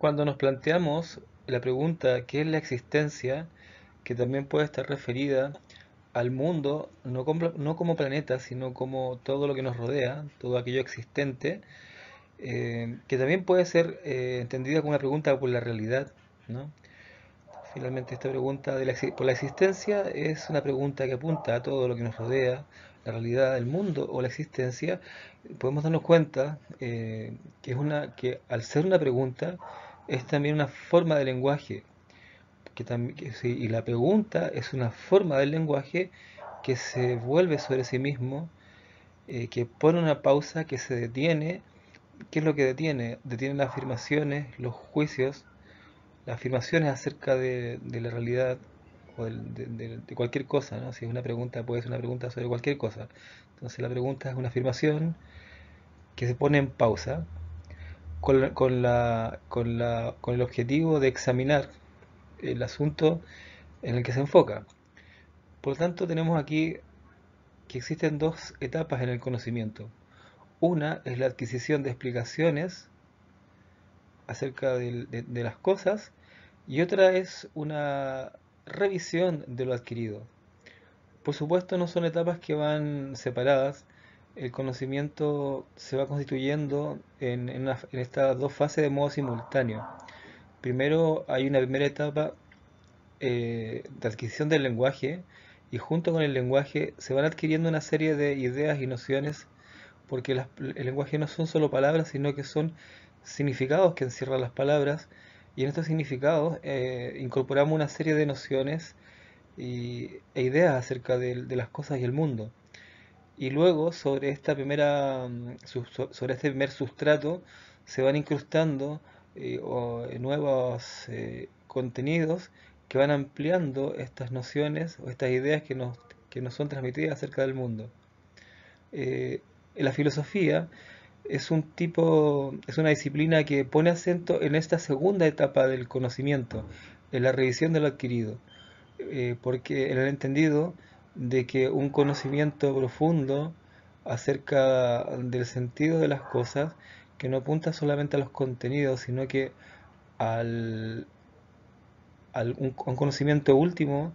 Cuando nos planteamos la pregunta ¿qué es la existencia? Que también puede estar referida al mundo, no como planeta, sino como todo lo que nos rodea, todo aquello existente, que también puede ser entendida como una pregunta por la realidad, ¿no? Finalmente esta pregunta por la existencia es una pregunta que apunta a todo lo que nos rodea, la realidad, el mundo o la existencia. Podemos darnos cuenta que al ser una pregunta es también una forma de lenguaje, sí, y la pregunta es una forma del lenguaje que se vuelve sobre sí mismo, que pone una pausa, que se detiene. ¿Qué es lo que detiene? Detiene las afirmaciones, los juicios, las afirmaciones acerca de la realidad o de cualquier cosa, ¿no? Si es una pregunta, puede ser una pregunta sobre cualquier cosa. Entonces la pregunta es una afirmación que se pone en pausa con el objetivo de examinar el asunto en el que se enfoca. Por lo tanto, tenemos aquí que existen dos etapas en el conocimiento. Una es la adquisición de explicaciones acerca de las cosas y otra es una revisión de lo adquirido. Por supuesto, no son etapas que van separadas. El conocimiento se va constituyendo en estas dos fases de modo simultáneo. Primero hay una primera etapa de adquisición del lenguaje y junto con el lenguaje se van adquiriendo una serie de ideas y nociones porque el lenguaje no son solo palabras, sino que son significados que encierran las palabras, y en estos significados incorporamos una serie de nociones e ideas acerca de las cosas y el mundo. Y luego sobre sobre este primer sustrato se van incrustando nuevos contenidos que van ampliando estas nociones o estas ideas que nos son transmitidas acerca del mundo. Eh, la filosofía es una disciplina que pone acento en esta segunda etapa del conocimiento, en la revisión de lo adquirido, porque en el entendido de que un conocimiento profundo acerca del sentido de las cosas, que no apunta solamente a los contenidos, sino que al, a un conocimiento último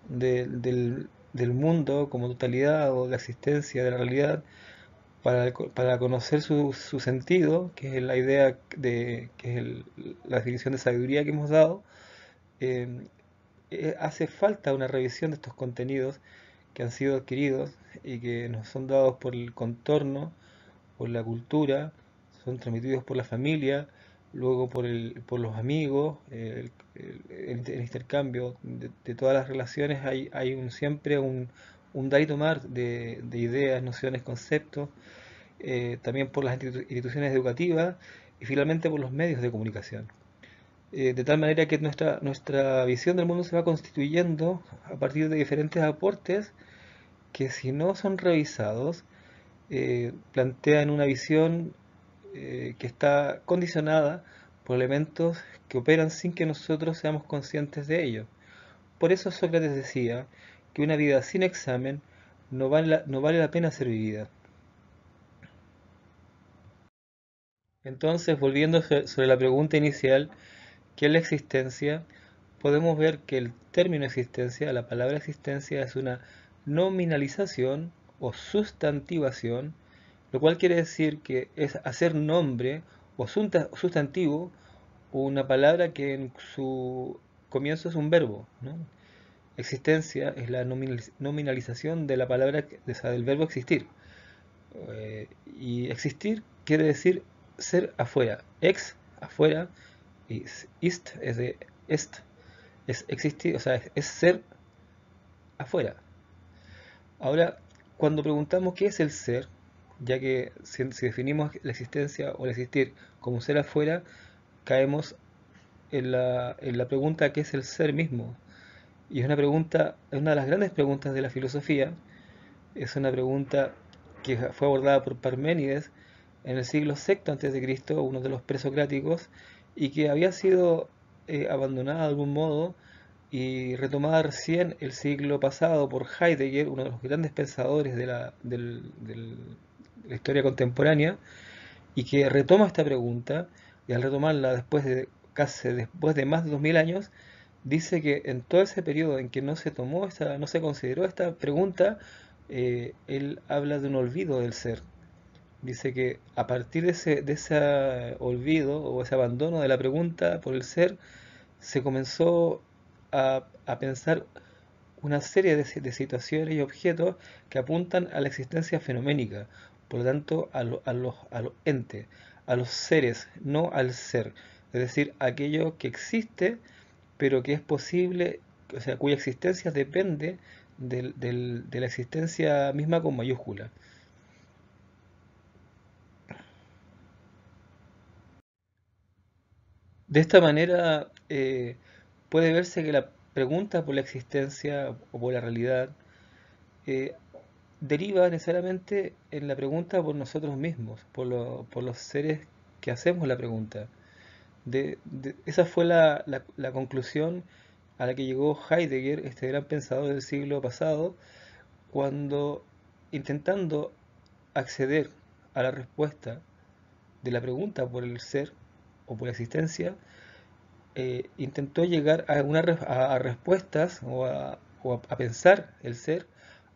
del mundo como totalidad o de la existencia, de la realidad, para conocer su sentido, que es la idea que es la definición de sabiduría que hemos dado. eh, Hace falta una revisión de estos contenidos que han sido adquiridos y que nos son dados por el contorno, por la cultura, son transmitidos por la familia, luego por los amigos, el intercambio de todas las relaciones. Hay siempre un dar y tomar de ideas, nociones, conceptos, también por las instituciones educativas y finalmente por los medios de comunicación. De tal manera que nuestra visión del mundo se va constituyendo a partir de diferentes aportes que, si no son revisados, plantean una visión que está condicionada por elementos que operan sin que nosotros seamos conscientes de ello. Por eso Sócrates decía que una vida sin examen no vale la pena ser vivida. Entonces, volviendo sobre la pregunta inicial, ¿qué es la existencia? Podemos ver que el término existencia, la palabra existencia, es una nominalización o sustantivación, lo cual quiere decir que es hacer nombre o sustantivo una palabra que en su comienzo es un verbo, ¿no? Existencia es la nominalización de la palabra, o sea, del verbo existir. Y existir quiere decir ser afuera. Ex, afuera, y ist es de est, es existir, o sea, es ser afuera. Ahora, cuando preguntamos qué es el ser, ya que si definimos la existencia o el existir como ser afuera, caemos en la pregunta qué es el ser mismo. Y es una de las grandes preguntas de la filosofía. Es una pregunta que fue abordada por Parménides en el siglo VI a.C., uno de los presocráticos, y que había sido abandonada de algún modo y retomada recién el siglo pasado por Heidegger, uno de los grandes pensadores de la historia contemporánea, y que retoma esta pregunta, y al retomarla después de casi después de más de 2000 años, dice que en todo ese periodo en que no se tomó no se consideró esta pregunta, él habla de un olvido del ser. Dice que a partir de ese olvido o ese abandono de la pregunta por el ser, se comenzó a pensar una serie de situaciones y objetos que apuntan a la existencia fenoménica, por lo tanto a los entes, a los seres, no al ser, es decir, aquello que existe, pero que es posible, o sea, cuya existencia depende de la existencia misma con mayúscula. De esta manera puede verse que la pregunta por la existencia o por la realidad eh, deriva necesariamente en la pregunta por nosotros mismos, por los seres que hacemos la pregunta. Esa fue la conclusión a la que llegó Heidegger, este gran pensador del siglo pasado, cuando intentando acceder a la respuesta de la pregunta por el ser o por la existencia, intentó llegar a, a respuestas a pensar el ser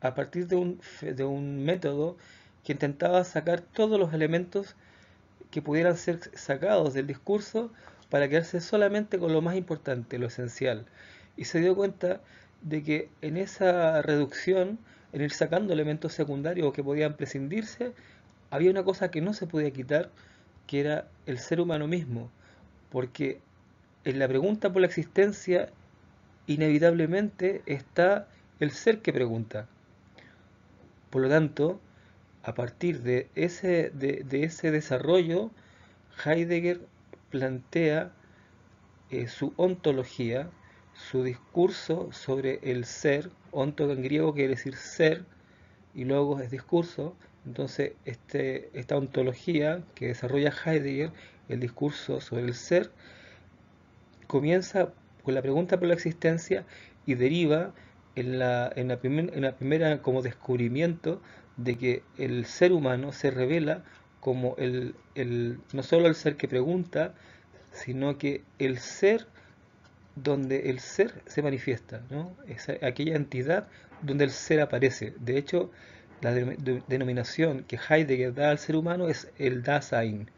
a partir de un método que intentaba sacar todos los elementos que pudieran ser sacados del discurso para quedarse solamente con lo más importante, lo esencial. Y se dio cuenta de que en esa reducción, en ir sacando elementos secundarios que podían prescindirse, había una cosa que no se podía quitar, que era el ser humano mismo, porque en la pregunta por la existencia inevitablemente está el ser que pregunta. Por lo tanto, a partir de ese desarrollo, Heidegger plantea su ontología, su discurso sobre el ser. Onto en griego quiere decir ser y logos es discurso. Entonces, esta ontología que desarrolla Heidegger, el discurso sobre el ser, comienza con la pregunta por la existencia y deriva en la primera como descubrimiento de que el ser humano se revela como no solo el ser que pregunta, sino que el ser donde el ser se manifiesta, ¿no? Es aquella entidad donde el ser aparece. De hecho, la denominación que Heidegger da al ser humano es el Dasein.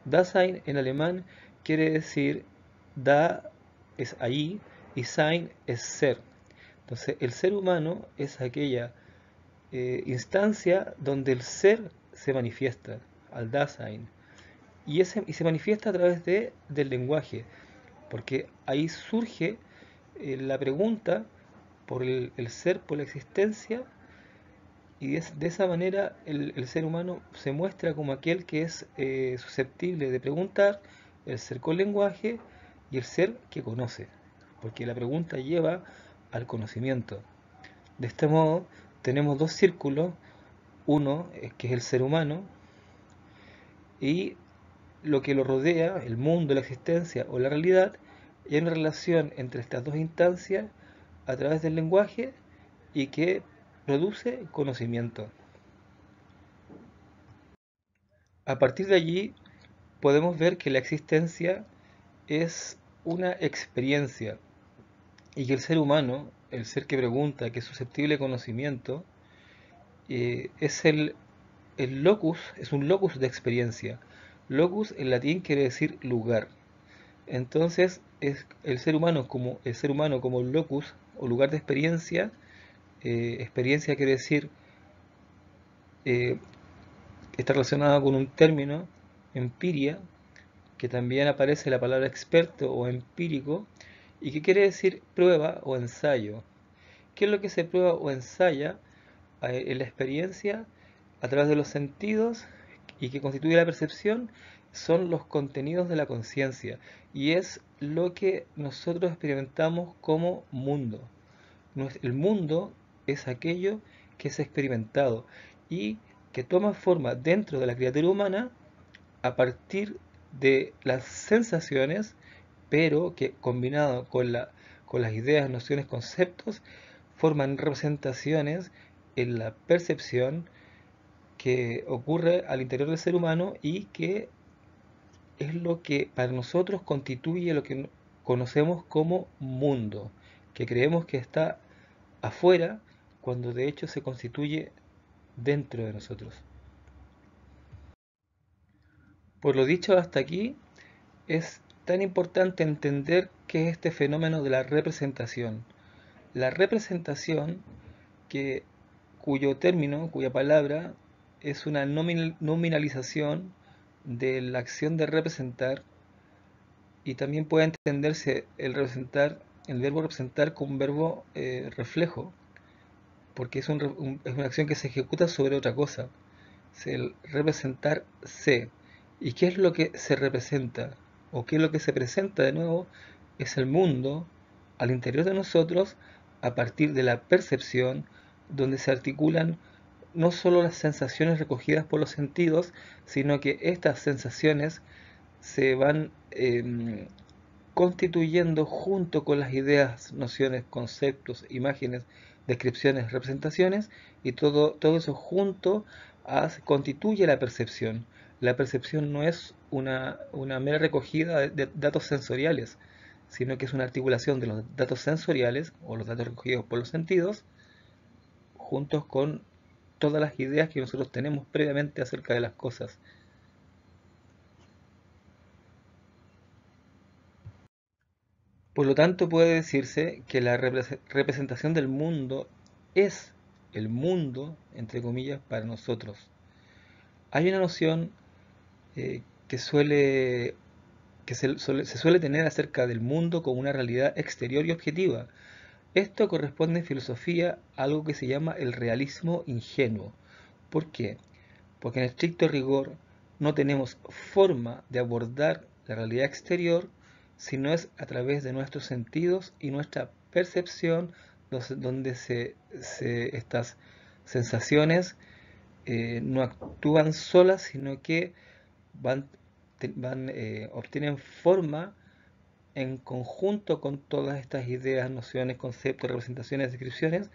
Dasein en alemán quiere decir da es ahí y Sein es ser. Entonces, el ser humano es aquella instancia donde el ser se manifiesta, al Dasein. Y se manifiesta a través del lenguaje, porque ahí surge la pregunta por el ser, por la existencia, y de esa manera el ser humano se muestra como aquel que es susceptible de preguntar, el ser con lenguaje y el ser que conoce, porque la pregunta lleva al conocimiento. De este modo tenemos dos círculos, uno que es el ser humano y lo que lo rodea, el mundo, la existencia o la realidad, y hay una relación entre estas dos instancias a través del lenguaje y que produce conocimiento. A partir de allí podemos ver que la existencia es una experiencia y que el ser humano, el ser que pregunta, que es susceptible de conocimiento, es el locus, es un locus de experiencia. Locus en latín quiere decir lugar. Entonces, es el ser humano como locus o lugar de experiencia. Experiencia quiere decir, eh, está relacionada con un término, empiria, que también aparece la palabra experto o empírico, y que quiere decir prueba o ensayo. ¿Qué es lo que se prueba o ensaya en la experiencia a través de los sentidos y que constituye la percepción? Son los contenidos de la conciencia y es lo que nosotros experimentamos como mundo. El mundo es aquello que es experimentado y que toma forma dentro de la criatura humana a partir de las sensaciones, pero que combinado con las ideas, nociones, conceptos, forman representaciones en la percepción que ocurre al interior del ser humano y que es lo que para nosotros constituye lo que conocemos como mundo, que creemos que está afuera cuando de hecho se constituye dentro de nosotros. Por lo dicho hasta aquí, es tan importante entender qué es este fenómeno de la representación. La representación, que, cuyo término, cuya palabra, es una nominalización de la acción de representar, y también puede entenderse el representar, el verbo representar como un verbo reflejo, porque es una acción que se ejecuta sobre otra cosa. El representar se. ¿Y qué es lo que se representa? ¿O qué es lo que se presenta de nuevo? Es el mundo al interior de nosotros a partir de la percepción, donde se articulan no solo las sensaciones recogidas por los sentidos, sino que estas sensaciones se van constituyendo junto con las ideas, nociones, conceptos, imágenes, descripciones, representaciones, y todo eso junto constituye la percepción. La percepción no es una mera recogida de datos sensoriales, sino que es una articulación de los datos sensoriales o los datos recogidos por los sentidos, juntos con todas las ideas que nosotros tenemos previamente acerca de las cosas. Por lo tanto, puede decirse que la representación del mundo es el mundo, entre comillas, para nosotros. Hay una noción que se suele tener acerca del mundo como una realidad exterior y objetiva. Esto corresponde en filosofía a algo que se llama el realismo ingenuo. ¿Por qué? Porque en estricto rigor no tenemos forma de abordar la realidad exterior si no es a través de nuestros sentidos y nuestra percepción, donde estas sensaciones no actúan solas, sino que obtienen forma en conjunto con todas estas ideas, nociones, conceptos, representaciones, descripciones,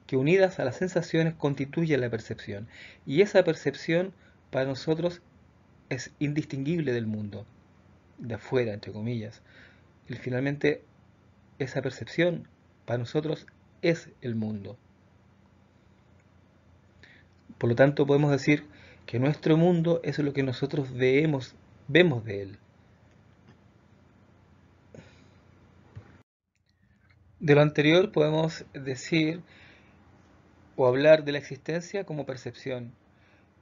que unidas a las sensaciones constituyen la percepción. Y esa percepción para nosotros es indistinguible del mundo, de afuera, entre comillas. Y finalmente, esa percepción para nosotros es el mundo. Por lo tanto, podemos decir que nuestro mundo es lo que nosotros vemos de él. De lo anterior podemos decir o hablar de la existencia como percepción.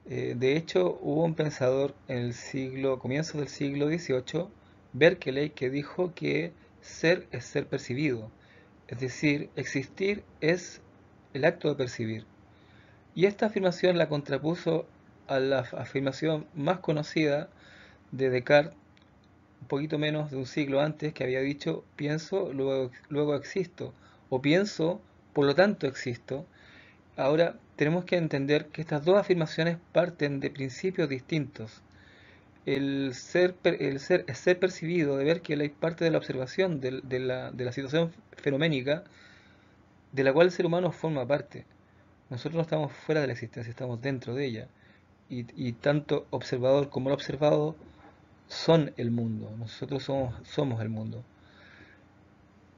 De hecho, hubo un pensador en el comienzo del siglo XVIII, Berkeley, que dijo que ser es ser percibido. Es decir, existir es el acto de percibir. Y esta afirmación la contrapuso a la afirmación más conocida de Descartes, un poquito menos de un siglo antes, que había dicho pienso, luego existo, o pienso, por lo tanto existo. Ahora tenemos que entender que estas dos afirmaciones parten de principios distintos. El ser percibido, de ver que hay parte de la observación de la situación fenoménica de la cual el ser humano forma parte. Nosotros no estamos fuera de la existencia, estamos dentro de ella. Y tanto observador como el observado son el mundo. Nosotros somos el mundo.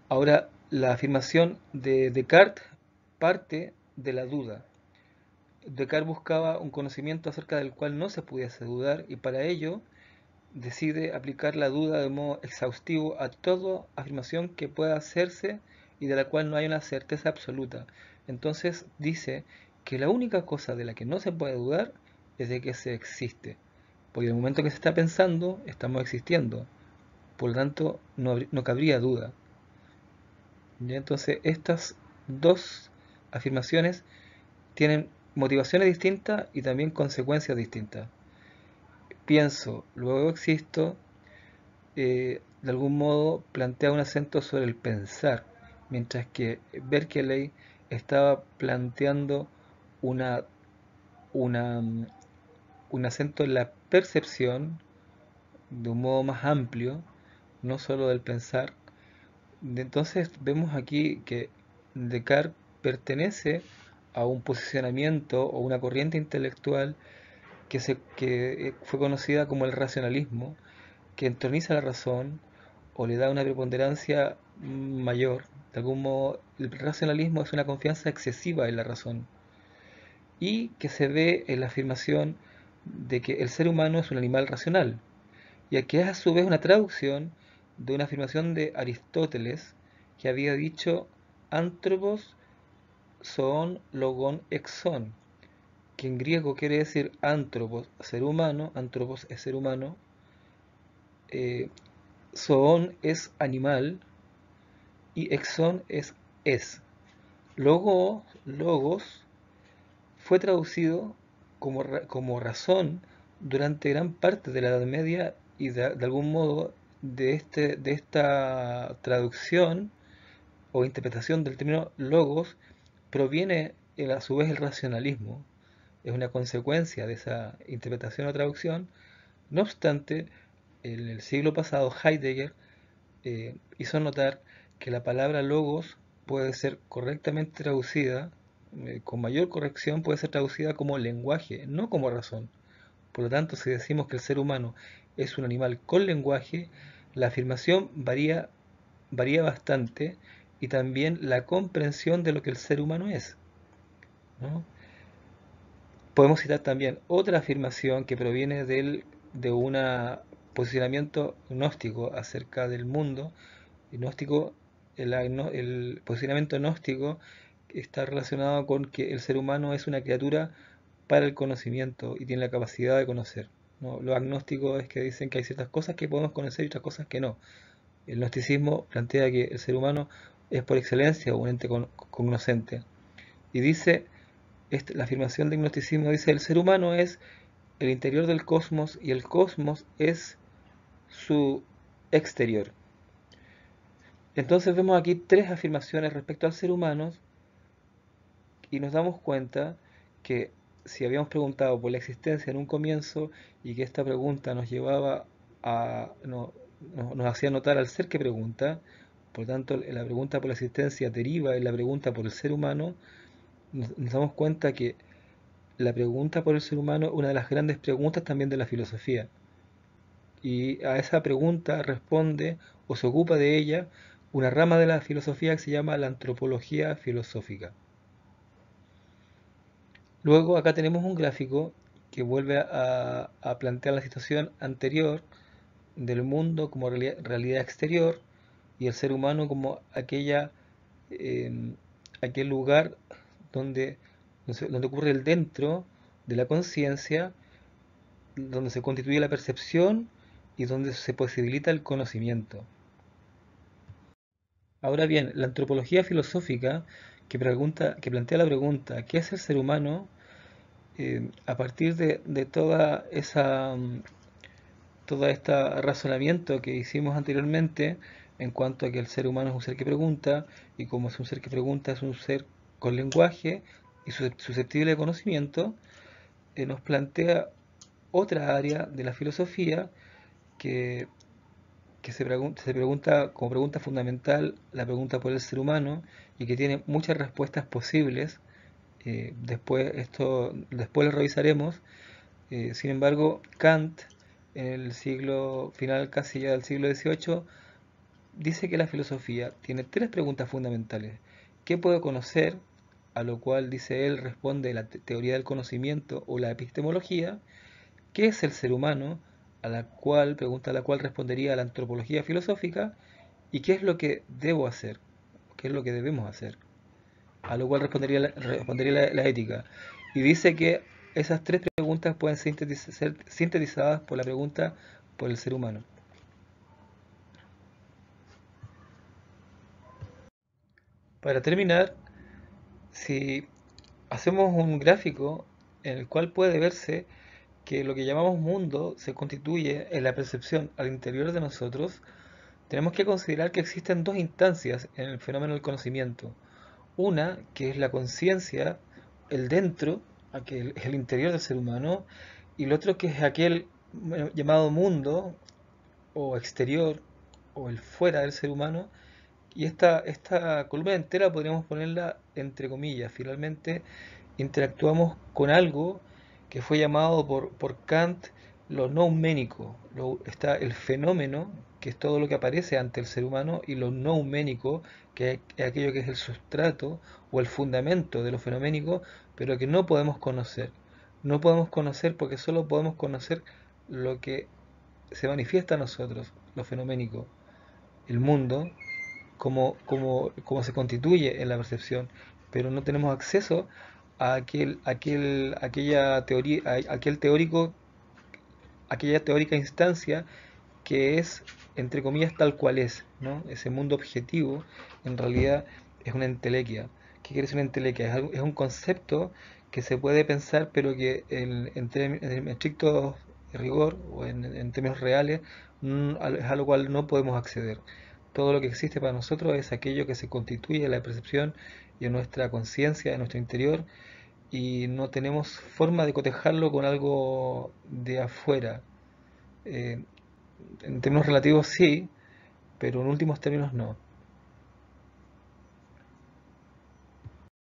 Ahora, la afirmación de Descartes parte de la duda. Descartes buscaba un conocimiento acerca del cual no se pudiese dudar, y para ello decide aplicar la duda de modo exhaustivo a toda afirmación que pueda hacerse y de la cual no hay una certeza absoluta. Entonces dice que la única cosa de la que no se puede dudar es de que se existe, porque en el momento que se está pensando estamos existiendo, por lo tanto no cabría duda. ¿Ya? Entonces estas dos afirmaciones tienen motivaciones distintas y también consecuencias distintas. Pienso, luego existo, de algún modo plantea un acento sobre el pensar, mientras que Berkeley estaba planteando una, un acento en la percepción de un modo más amplio, no solo del pensar. Entonces vemos aquí que Descartes pertenece a un posicionamiento o una corriente intelectual que fue conocida como el racionalismo, que entroniza la razón o le da una preponderancia mayor. De algún modo, el racionalismo es una confianza excesiva en la razón y que se ve en la afirmación de que el ser humano es un animal racional, y que es a su vez una traducción de una afirmación de Aristóteles que había dicho anthropos zoon logon exon, que en griego quiere decir anthropos, ser humano, anthropos es ser humano, eh, zoon es animal y exon es. Logos fue traducido como razón durante gran parte de la Edad Media y de algún modo de esta traducción o interpretación del término logos proviene a su vez el racionalismo. Es una consecuencia de esa interpretación o traducción. No obstante, en el siglo pasado Heidegger hizo notar que la palabra logos puede ser correctamente traducida, con mayor corrección puede ser traducida como lenguaje, no como razón. Por lo tanto, si decimos que el ser humano es un animal con lenguaje, la afirmación varía bastante y también la comprensión de lo que el ser humano es, ¿no? Podemos citar también otra afirmación que proviene de un posicionamiento gnóstico acerca del mundo. Gnóstico, el posicionamiento gnóstico está relacionado con que el ser humano es una criatura para el conocimiento y tiene la capacidad de conocer, ¿no? Los agnósticos es que dicen que hay ciertas cosas que podemos conocer y otras cosas que no. El gnosticismo plantea que el ser humano es por excelencia un ente cognoscente. Y dice, la afirmación del gnosticismo dice, el ser humano es el interior del cosmos y el cosmos es su exterior. Entonces vemos aquí tres afirmaciones respecto al ser humano y nos damos cuenta que si habíamos preguntado por la existencia en un comienzo y que esta pregunta nos llevaba nos hacía notar al ser que pregunta, por tanto la pregunta por la existencia deriva en la pregunta por el ser humano, nos damos cuenta que la pregunta por el ser humano es una de las grandes preguntas también de la filosofía. Y a esa pregunta responde o se ocupa de ella una rama de la filosofía que se llama la antropología filosófica. Luego acá tenemos un gráfico que vuelve a plantear la situación anterior del mundo como realidad exterior y el ser humano como aquel lugar donde, donde ocurre el dentro de la conciencia, donde se constituye la percepción y donde se posibilita el conocimiento. Ahora bien, la antropología filosófica que plantea la pregunta ¿qué es el ser humano? A partir de todo este razonamiento que hicimos anteriormente en cuanto a que el ser humano es un ser que pregunta y como es un ser que pregunta es un ser con lenguaje y susceptible de conocimiento, nos plantea otra área de la filosofía que, se pregunta como pregunta fundamental la pregunta por el ser humano y que tiene muchas respuestas posibles. Después lo revisaremos. Sin embargo, Kant, en el siglo final casi ya del siglo XVIII, dice que la filosofía tiene tres preguntas fundamentales. ¿Qué puedo conocer? A lo cual, dice él, responde la teoría del conocimiento o la epistemología. ¿Qué es el ser humano? Pregunta a la cual respondería la antropología filosófica. ¿Y qué es lo que debo hacer? ¿Qué es lo que debemos hacer? A lo cual respondería la ética. Y dice que esas tres preguntas pueden ser sintetizadas por la pregunta por el ser humano. Para terminar, si hacemos un gráfico en el cual puede verse que lo que llamamos mundo se constituye en la percepción al interior de nosotros, tenemos que considerar que existen dos instancias en el fenómeno del conocimiento. Una, que es la conciencia, el dentro, aquel es el interior del ser humano, y el otro que es aquel llamado mundo o exterior o el fuera del ser humano. Y esta columna entera podríamos ponerla entre comillas. Finalmente interactuamos con algo que fue llamado por Kant lo nouménico, está el fenómeno, que es todo lo que aparece ante el ser humano, y lo nouménico, que es aquello que es el sustrato o el fundamento de lo fenoménico, pero que no podemos conocer. No podemos conocer porque solo podemos conocer lo que se manifiesta a nosotros, lo fenoménico, el mundo, como se constituye en la percepción, pero no tenemos acceso a aquella teoría, a aquel teórico, aquella teórica instancia que es, entre comillas, tal cual es, ¿no? Ese mundo objetivo, en realidad, es una entelequia. ¿Qué quiere decir una entelequia? Es un concepto que se puede pensar, pero que en estricto rigor o en términos reales es a lo cual no podemos acceder. Todo lo que existe para nosotros es aquello que se constituye en la percepción y en nuestra conciencia, en nuestro interior, y no tenemos forma de cotejarlo con algo de afuera. Eh, en términos relativos sí, pero en últimos términos no.